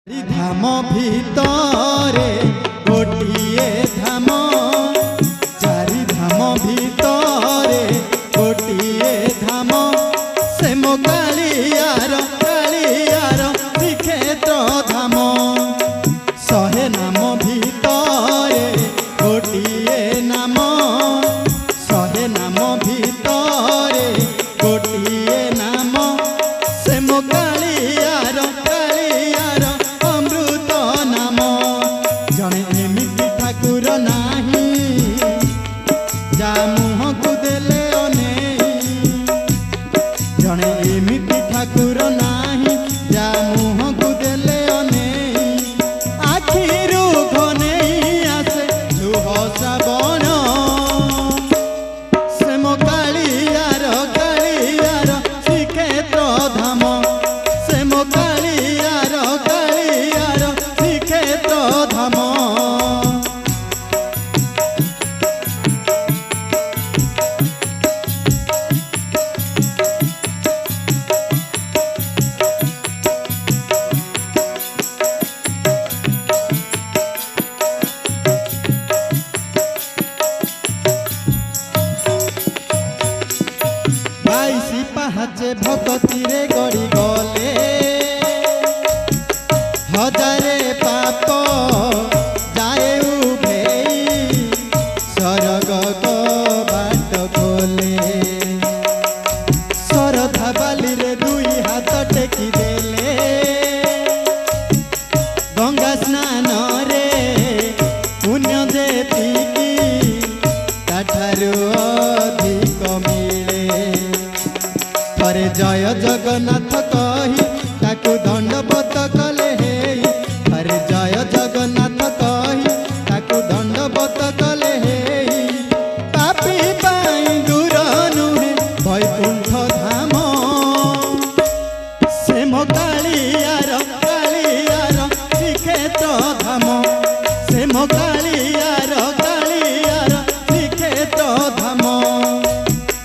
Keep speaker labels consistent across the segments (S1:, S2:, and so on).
S1: धाम भितरे गोटिए धाम चारि धाम भितरे गोटिए धाम से मो कालियार श्रीक्षेत्र धाम शहे नाम भितरे गोटिए नाम शहे नाम भितरे गोटिए नाम से मो कालियार अमृत नाम जने एमिति ठाकुर नाही जा मुह को देले अनेई जने एमिति ठाकुर नाही जा मुह को देले अनेई आखिरु घनेई आसे लुह श्रावण से मो कालियार श्रीक्षेत्र धाम से मो कालियार श्रीक्षेत्र धाम बाईसी पाहाचे भक्ति रे गड़ी गले हजारे पाप जाए उभेई सरग को बाट खोले सरधा बाली रे दुई हाथ टेकी देले गंगा स्नान रे पुण्य जेतिकी ताठारु अधिक मिले थरे जय जगन्नाथ कही ताकू दंडवत कले हेई थरे जय जगन्नाथ कही ताकू दंडवत कले हेई पापी पाई दूर नुहे वैकुंठ धाम से मो कालियार श्रीक्षेत्र धाम से मो कालियार श्रीक्षेत्र धाम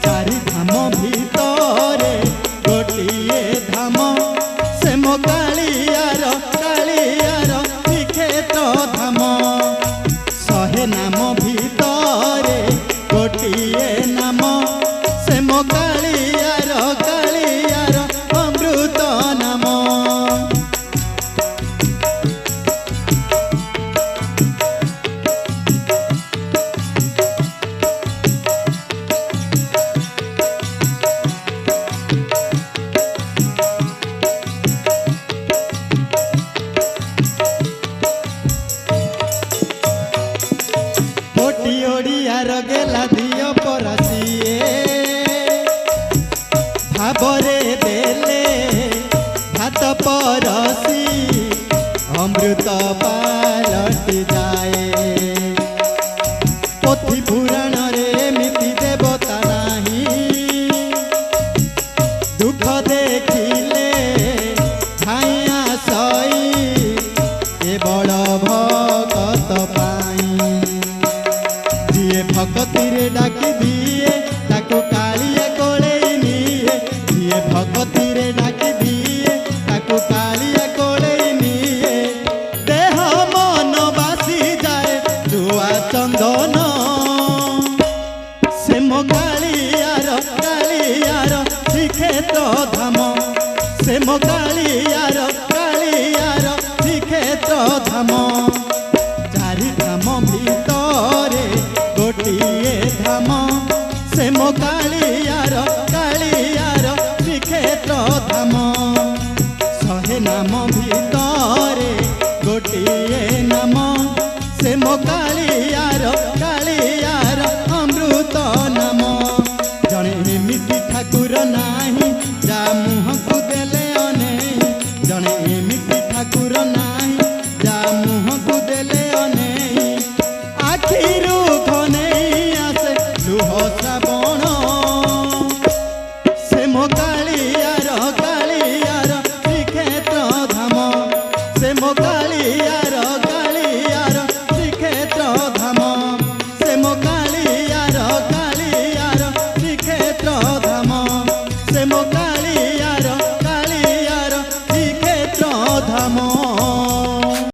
S1: चारि धाम भितरे गोटिए धाम से मो कालियार श्रीक्षेत्र धाम शहे नाम भितरे गोटिए नाम से मो कालियार अमृत नाम कोटी ओडियार गेला दियो परसिए भाबरे देले भात परसी अमृत पालटि जाए पोथी पुराण रे एमिति देवता नाही दुख देखिले छाइया सई ए बड़ भगत पाई जिए भगति रे डाकी दिए ताको कालिया कोले निए जिए भगति रे डाकी दिए ताको कालिया कोले निए देह मन बासी जाए जुआ चंदन से मो कालियार श्रीक्षेत्र धाम से मो कालियार श्रीक्षेत्र धाम चारि धाम भितरे गोटिए धाम से मो कालियार श्रीक्षेत्र धाम शहे नाम भितरे गोटिए नाम से मो कालियार अमृत नाम जने एमिति ठाकुर नाही जा मुह को देले अनेई जने एमिति ठाकुर नाही जा मुह को देले अनेई आखिरु घनेई आसे लुह श्रावण से मो कालियार श्रीक्षेत्र धाम से मो कालियार